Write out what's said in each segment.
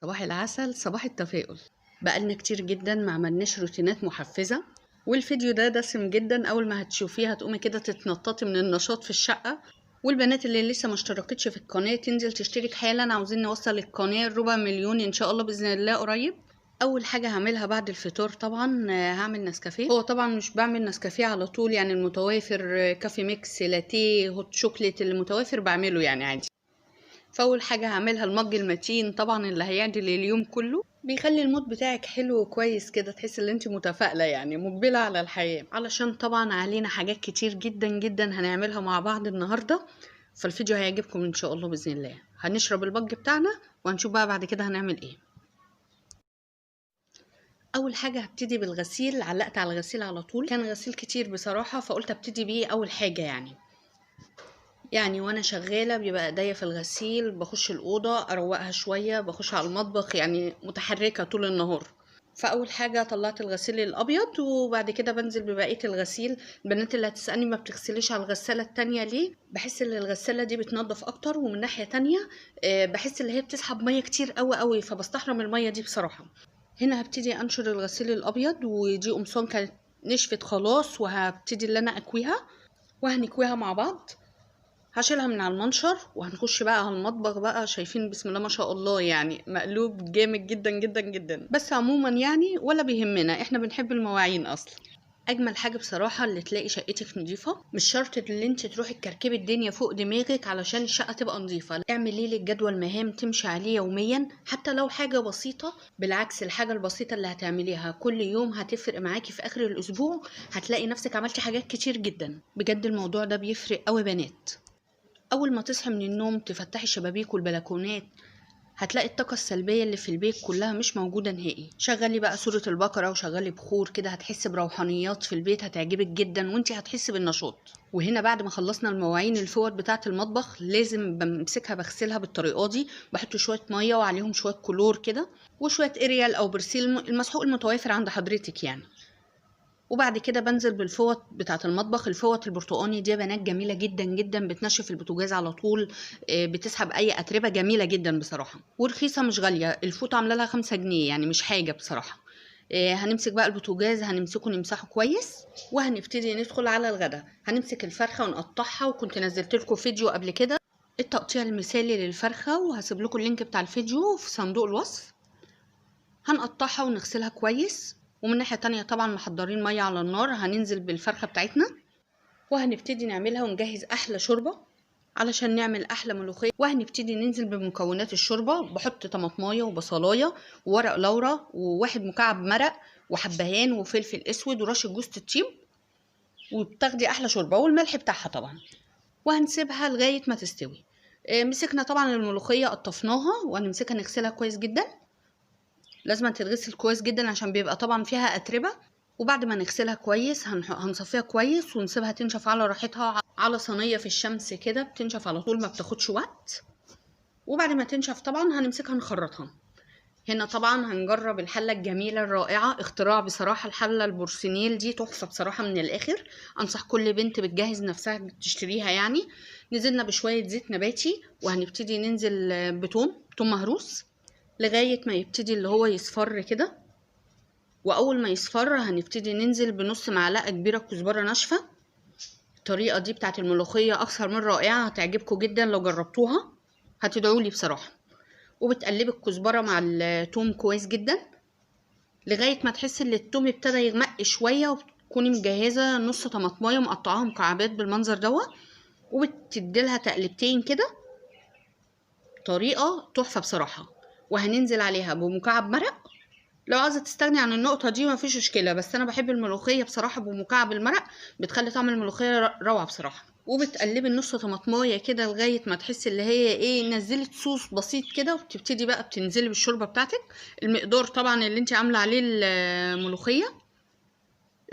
صباح العسل، صباح التفاؤل. بقالنا كتير جدا ما عملناش روتينات محفزة، والفيديو ده دسم جدا. اول ما هتشوفيه هتقومي كده تتنططي من النشاط في الشقة. والبنات اللي لسه ما اشتركتش في القناة تنزل تشترك حالا. عاوزين نوصل القناة ربع مليون ان شاء الله بإذن الله قريب. اول حاجة هعملها بعد الفطار طبعا هعمل نسكافيه. هو طبعا مش بعمل نسكافيه على طول، يعني المتوافر كافي ميكس، لاتيه، هوت شوكليت، اللي متوافر بعمله يعني عادي. فاول حاجه هعملها المج المتين طبعا اللي هيعدل اليوم كله، بيخلي المود بتاعك حلو وكويس كده، تحس ان انت متفائله يعني مقبله على الحياه. علشان طبعا علينا حاجات كتير جدا جدا هنعملها مع بعض النهارده، فالفيديو هيعجبكم ان شاء الله باذن الله. هنشرب المج بتاعنا وهنشوف بقى بعد كده هنعمل ايه. اول حاجه هبتدي بالغسيل. علقت على الغسيل على طول، كان غسيل كتير بصراحه فقلت ابتدي بيه اول حاجه. يعني وانا شغاله بيبقى ايديا في الغسيل، بخش الاوضه اروقها شويه، بخش على المطبخ، يعني متحركه طول النهار. فاول حاجه طلعت الغسيل الابيض وبعد كده بنزل ببقيه الغسيل. البنات اللي هتسالني ما بتغسليش على الغساله التانية ليه؟ بحس ان الغساله دي بتنظف اكتر، ومن ناحيه تانية بحس ان هي بتسحب ميه كتير قوي قوي، فبستحرم الميه دي بصراحه. هنا هبتدي انشر الغسيل الابيض، ودي قمصان كانت نشفت خلاص، وهبتدي ان انا اكويها وهنكويها مع بعض. هشيلها من على المنشر وهنخش بقى على المطبخ. بقى شايفين بسم الله ما شاء الله، يعني مقلوب جامد جدا جدا جدا، بس عموما يعني ولا بيهمنا، احنا بنحب المواعين اصلا. اجمل حاجه بصراحه اللي تلاقي شقتك نظيفه، مش شرط اللي انت تروحي تكركبي الدنيا فوق دماغك علشان الشقه تبقى نظيفه. اعملي لك جدول مهام تمشي عليه يوميا، حتى لو حاجه بسيطه. بالعكس، الحاجه البسيطه اللي هتعمليها كل يوم هتفرق معاكي في اخر الاسبوع، هتلاقي نفسك عملتي حاجات كتير جدا. بجد الموضوع ده بيفرق قوي بنات. اول ما تصحي من النوم تفتحي الشبابيك والبلكونات، هتلاقي الطاقة السلبية اللي في البيت كلها مش موجودة نهائي. شغلي بقى سورة البقرة وشغلي بخور كده، هتحسي بروحانيات في البيت هتعجبك جدا، وانتي هتحسي بالنشاط. وهنا بعد ما خلصنا المواعين، الفوط بتاعة المطبخ لازم بمسكها بغسلها بالطريقة دي. بحط شوية مية وعليهم شوية كلور كده، وشوية اريال او برسيل، المسحوق المتوافر عند حضرتك يعني. وبعد كده بنزل بالفوط بتاعه المطبخ. الفوط البرتقاني دي يا بنات جميله جدا جدا، بتنشف البوتاجاز على طول، بتسحب اي اتربه، جميله جدا بصراحه ورخيصه مش غاليه. الفوط عامله لها 5 جنيه، يعني مش حاجه بصراحه. هنمسك بقى البوتاجاز، هنمسكه نمسحه كويس، وهنبتدي ندخل على الغدا. هنمسك الفرخه ونقطعها، وكنت نزلت لكم فيديو قبل كده التقطيع المثالي للفرخه، وهسيب لكم اللينك بتاع الفيديو في صندوق الوصف. هنقطعها ونغسلها كويس، ومن ناحية تانية طبعا محضرين مية على النار، هننزل بالفرخة بتاعتنا وهنبتدي نعملها ونجهز أحلى شوربة علشان نعمل أحلى ملوخية. وهنبتدي ننزل بمكونات الشوربة. بحط طماطماية وبصلاية وورق لورا وواحد مكعب مرق وحبهان وفلفل أسود ورشة جوز الطيب، وبتاخدي أحلى شوربة، والملح بتاعها طبعا. وهنسيبها لغاية ما تستوي. مسكنا طبعا الملوخية قطفناها، وهنمسكها نغسلها كويس جدا. لازم تتغسل كويس جدا عشان بيبقى طبعا فيها اتربه. وبعد ما نغسلها كويس هنصفيها كويس ونسيبها تنشف على راحتها على صينيه في الشمس كده، بتنشف على طول ما بتاخدش وقت. وبعد ما تنشف طبعا هنمسكها نخرطها. هنا طبعا هنجرب الحله الجميله الرائعه، اختراع بصراحه. الحله البورسينيل دي تحفه بصراحه من الاخر، انصح كل بنت بتجهز نفسها تشتريها يعني. نزلنا بشويه زيت نباتي، وهنبتدي ننزل بتوم مهروس لغاية ما يبتدي اللي هو يصفر كده. وأول ما يصفر هنبتدي ننزل بنص معلقة كبيرة كزبرة ناشفة. الطريقة دي بتاعت الملوخية أكثر من رائعة، هتعجبكم جدا لو جربتوها، هتدعولي بصراحة. وبتقلبي الكزبرة مع التوم كويس جدا لغاية ما تحسي ان التوم ابتدى يغمق شوية، وبتكوني مجهزة نص طماطماية مقطعاها مكعبات بالمنظر دوت، وبتديلها تقلبتين كده. طريقة تحفة بصراحة. وهننزل عليها بمكعب مرق. لو عايزه تستغني عن النقطه دي مفيش مشكله، بس انا بحب الملوخيه بصراحه بمكعب المرق، بتخلي طعم الملوخيه روعه بصراحه. وبتقلبي النص طماطمايه كده لغايه ما تحسي اللي هي ايه، نزلت صوص بسيط كده، وبتبتدي بقى بتنزلي بالشوربه بتاعتك. المقدار طبعا اللي انت عامله عليه الملوخيه.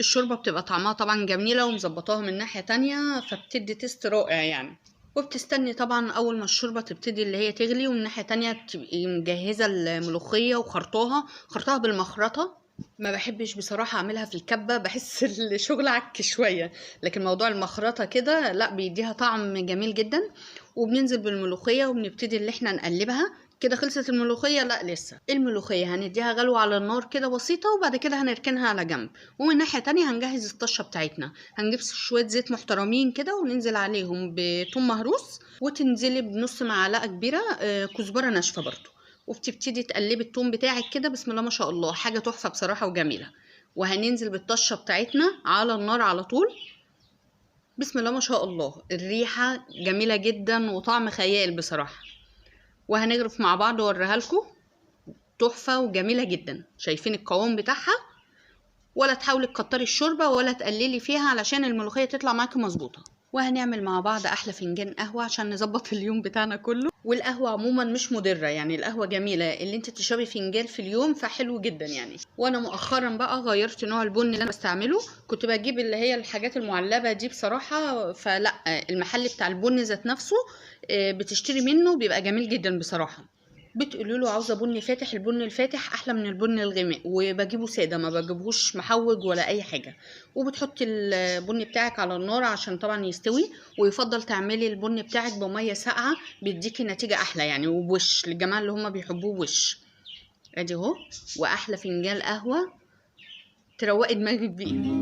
الشوربه بتبقى طعمها طبعا جميله ومظبطاها من ناحيه تانية، فبتدي تيست رائع يعني. وبتستني طبعا اول ما الشوربه تبتدي اللي هي تغلي، ومن ناحيه تانية تبقي مجهزه الملوخيه خرطاها بالمخرطه. ما بحبش بصراحه اعملها في الكبه، بحس الشغل عك شويه، لكن موضوع المخرطه كده لا، بيديها طعم جميل جدا. وبننزل بالملوخيه وبنبتدي اللي احنا نقلبها كده خلصت الملوخيه؟ لا لسه. الملوخيه هنديها غلوه على النار كده بسيطه، وبعد كده هنركنها على جنب. ومن ناحيه تانية هنجهز الطشه بتاعتنا. هنجيب شويه زيت محترمين كده وننزل عليهم بثوم مهروس، وتنزلي بنص معلقه كبيره كزبره ناشفه برضو، وبتبتدي تقلبي الثوم بتاعك كده. بسم الله ما شاء الله، حاجه تحفه بصراحه وجميله. وهننزل بالطشه بتاعتنا على النار على طول. بسم الله ما شاء الله، الريحه جميله جدا وطعم خيال بصراحه. وهنغرف مع بعض واوريها لكم. تحفه وجميله جدا. شايفين القوام بتاعها؟ ولا تحاولي تكتري الشوربه ولا تقللي فيها علشان الملوخيه تطلع معاكي مظبوطه. وهنعمل مع بعض احلى فنجان قهوه عشان نظبط اليوم بتاعنا كله. والقهوه عموما مش مضره، يعني القهوه جميله اللي انت تشربي فنجان في اليوم فحلو جدا يعني. وانا مؤخرا بقى غيرت نوع البن اللي انا بستعمله. كنت بجيب اللي هي الحاجات المعلبه دي بصراحه، فلا المحل بتاع البن ذات نفسه بتشتري منه بيبقى جميل جدا بصراحه. بتقولوا له عاوزه بني فاتح، البن الفاتح احلى من البن الغامق، وبجيبه ساده ما بجيبهوش محوج ولا اي حاجه. وبتحطي البن بتاعك على النار عشان طبعا يستوي. ويفضل تعملي البن بتاعك بميه ساقعه، بيديكي نتيجه احلى يعني، وبوش للجماعه اللي هم بيحبوه وش. ادي اهو، واحلى فنجان قهوه تروقي دماغك بيه.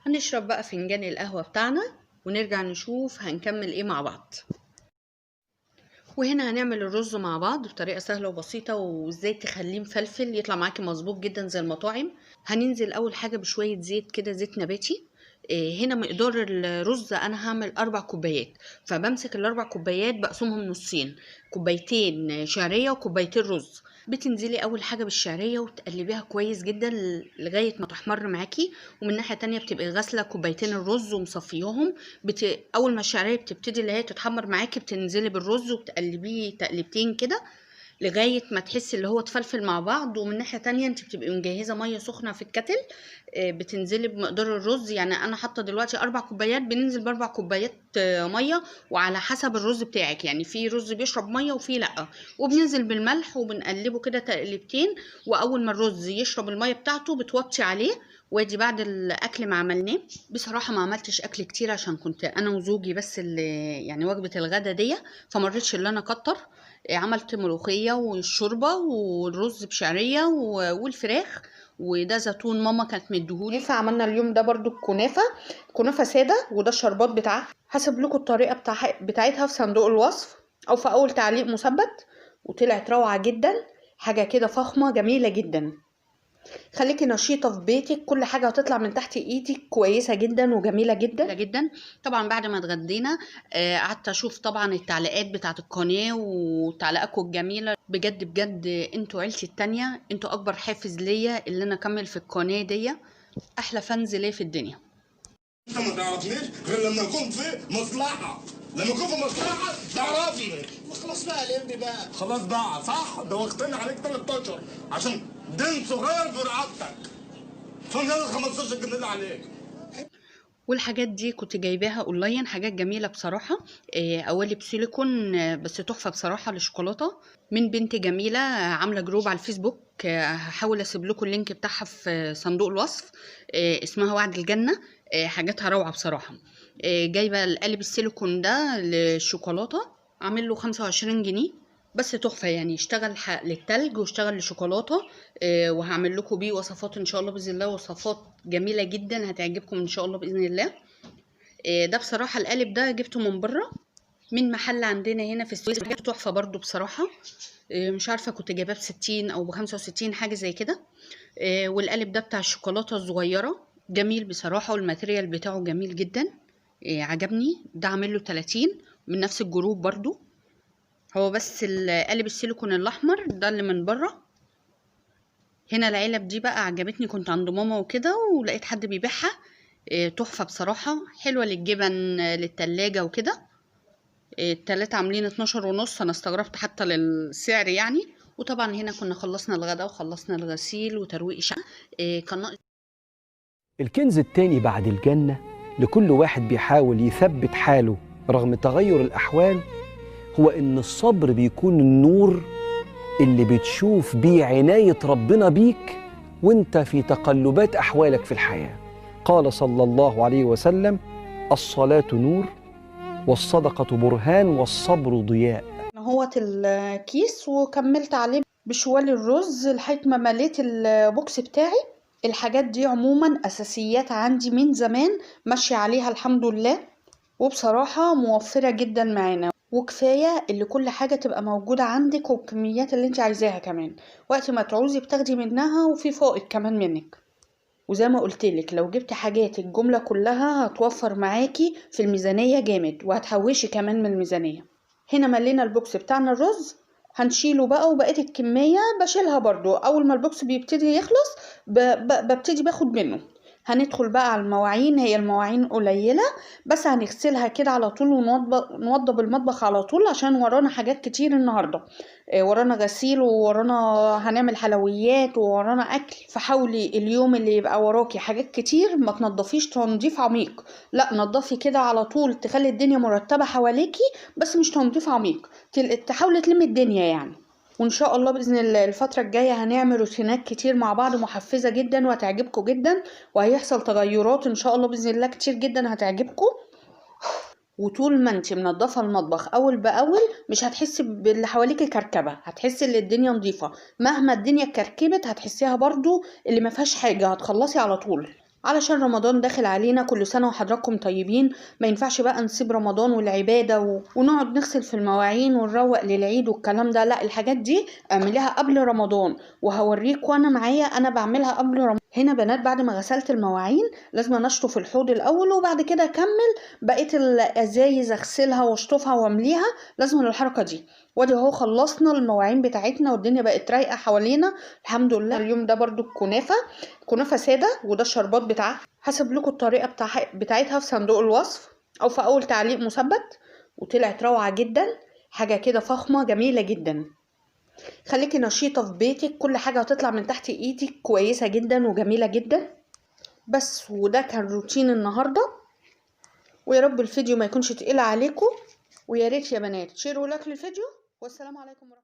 هنشرب بقى فنجان القهوة بتاعنا ونرجع نشوف هنكمل ايه مع بعض. وهنا هنعمل الرز مع بعض بطريقة سهلة وبسيطة، وازاي تخليه مفلفل يطلع معاكي مظبوط جدا زي المطاعم. هننزل اول حاجة بشوية زيت كده، زيت نباتي. هنا مقدار الرز انا هعمل 4 كوبايات، فبمسك ال4 كوبايات بقسمهم نصين، كوبايتين شعرية وكوبايتين رز. بتنزلي اول حاجه بالشعريه وتقلبيها كويس جدا لغايه ما تحمر معاكي. ومن ناحيه تانية بتبقي غاسله كوبايتين الرز ومصفيهم. اول ما الشعريه بتبتدي اللي هي تتحمر معاكي بتنزلي بالرز وبتقلبيه تقلبتين كده لغايه ما تحسي اللي هو تفلفل مع بعض. ومن ناحيه تانية انت بتبقي مجهزه ميه سخنه في الكتل، بتنزلي بمقدار الرز. يعني انا حاطه دلوقتي 4 كوبايات، بننزل ب4 كوبايات ميه، وعلى حسب الرز بتاعك يعني، في رز بيشرب ميه وفي لا. وبننزل بالملح وبنقلبه كده تقلبتين. واول ما الرز يشرب الميه بتاعته بتوطي عليه. وادي بعد الاكل ما عملناه. بصراحه ما عملتش اكل كتير عشان كنت انا وزوجي بس اللي يعني وجبه الغدا دي، فما رضيتش اللي انا اكتر. عملت ملوخيه والشوربه والرز بشعريه والفراخ، وده زيتون ماما كانت مديهولي. فعملنا اليوم ده برضو كنافه ساده، وده الشربات بتاعها. هسيب لكم الطريقه بتاعتها في صندوق الوصف او في اول تعليق مثبت. وطلعت روعه جدا، حاجه كده فخمه جميله جدا. خليكي نشيطه في بيتك، كل حاجه هتطلع من تحت ايدك كويسه جدا وجميله جدا جدا. طبعا بعد ما اتغدينا قعدت اشوف طبعا التعليقات بتاعت القناه وتعليقاتكم الجميله. بجد بجد انتوا عيلتي التانية، انتوا اكبر حافز ليا اللي انا اكمل في القناه دي. احلى فانز ليا في الدنيا. انت ما تعرفنيش غير لما اكون في مصلحه. لما اكون في مصلحه تعرفني. خلاص بقى لمبي بقى. خلاص بقى صح، ده واخدين عليك 13 عشان دين صغير في رقبتك. فنجان 15 جنيه اللي عليك. والحاجات دي كنت جايباها اونلاين، حاجات جميله بصراحه. قوالب سيليكون بس تحفه بصراحه للشوكولاته من بنت جميله، عامله جروب على الفيسبوك. هحاول اسيب لكم اللينك بتاعها في صندوق الوصف. اسمها وعد الجنه. حاجاتها روعه بصراحه. جايبه القالب السيليكون ده للشوكولاته، عامل له 25 جنيه بس تحفه يعني. يشتغل للتلج ويشتغل للشوكولاته. وهعمل لكم بيه وصفات ان شاء الله باذن الله، وصفات جميله جدا هتعجبكم ان شاء الله باذن الله. ده بصراحه القالب ده جبته من بره من محل عندنا هنا في السويس، تحفه برضو بصراحه. مش عارفه كنت جايباه ب60 او ب65 حاجه زي كده. والقالب ده بتاع الشوكولاته الصغيره، جميل بصراحه، والماتيريال بتاعه جميل جدا. عجبني. ده عامل له 30 من نفس الجروب برضو. هو بس القالب السيليكون الاحمر ده اللي من بره. هنا العلب دي بقى عجبتني، كنت عند ماما وكده ولقيت حد بيبيعها. تحفه بصراحه، حلوه للجبن للتلاجة وكده. التلاتة عاملين 12 ونص، انا استغربت حتى للسعر يعني. وطبعا هنا كنا خلصنا الغدا وخلصنا الغسيل وترويق الشقه. كان ناقص. الكنز التاني بعد الجنة لكل واحد بيحاول يثبت حاله رغم تغير الأحوال هو إن الصبر بيكون النور اللي بتشوف بيه عناية ربنا بيك وانت في تقلبات أحوالك في الحياة. قال صلى الله عليه وسلم: الصلاة نور والصدقة برهان والصبر ضياء. هوت الكيس وكملت عليه بشوال الرز لحد ما مليت البوكس بتاعي. الحاجات دي عموما أساسيات عندي من زمان ماشية عليها الحمد لله، وبصراحة موفرة جدا معانا، وكفاية اللي كل حاجة تبقى موجودة عندك والكميات اللي انت عايزاها كمان، وقت ما تعوزي بتاخدي منها وفي فائض كمان منك. وزي ما قلتلك لو جبت حاجات الجملة كلها هتوفر معاكي في الميزانية جامد، وهتحوشي كمان من الميزانية. هنا ملينا البوكس بتاعنا الرز، هنشيله بقى، وبقيت الكمية بشيلها برضو أول ما البوكس بيبتدي يخلص ببتدي باخد منه. هندخل بقى على المواعين، هي المواعين قليلة بس هنغسلها كده على طول ونوضب المطبخ على طول عشان ورانا حاجات كتير النهاردة. ورانا غسيل وورانا هنعمل حلويات وورانا أكل، فحاولي اليوم اللي يبقى وراكي حاجات كتير ما تنضفيش تنظيف عميق، لا نضفي كده على طول، تخلي الدنيا مرتبة حواليكي بس مش تنظيف عميق، تحاولي تلمي الدنيا يعني. وان شاء الله باذن الله الفتره الجايه هنعمل روتينات كتير مع بعض محفزه جدا وهتعجبكم جدا، وهيحصل تغيرات ان شاء الله باذن الله كتير جدا هتعجبكم. وطول ما انت منظفه المطبخ اول باول مش هتحسي باللي حواليكي كركبه، هتحسي ان الدنيا نظيفه. مهما الدنيا كركبت هتحسيها برضو اللي ما فيهاش حاجه، هتخلصي على طول. علشان رمضان داخل علينا، كل سنة وحضراتكم طيبين. ما ينفعش بقى نسيب رمضان والعبادة ونقعد نغسل في المواعين ونروق للعيد والكلام ده، لا الحاجات دي اعمليها قبل رمضان، وهوريك وانا معايا انا بعملها قبل رمضان. هنا بنات بعد ما غسلت المواعين لازم انشطف الحوض الاول وبعد كده اكمل بقيه الازايز اغسلها واشطفها وامليها، لازم الحركه دي. وادي اهو خلصنا المواعين بتاعتنا والدنيا بقت رايقه حوالينا الحمد لله. اليوم ده برضو كنافه ساده، وده الشربات بتاعها، هسيب لكم الطريقه بتاعتها في صندوق الوصف او في اول تعليق مثبت. وطلعت روعه جدا، حاجه كده فخمه جميله جدا. خليكي نشيطه في بيتك، كل حاجه هتطلع من تحت ايدك كويسه جدا وجميله جدا. بس وده كان روتين النهارده، ويا رب الفيديو ما يكونش تقيل عليكم، ويا ريت يا بنات شيروا لايك للفيديو، والسلام عليكم ورحمه الله.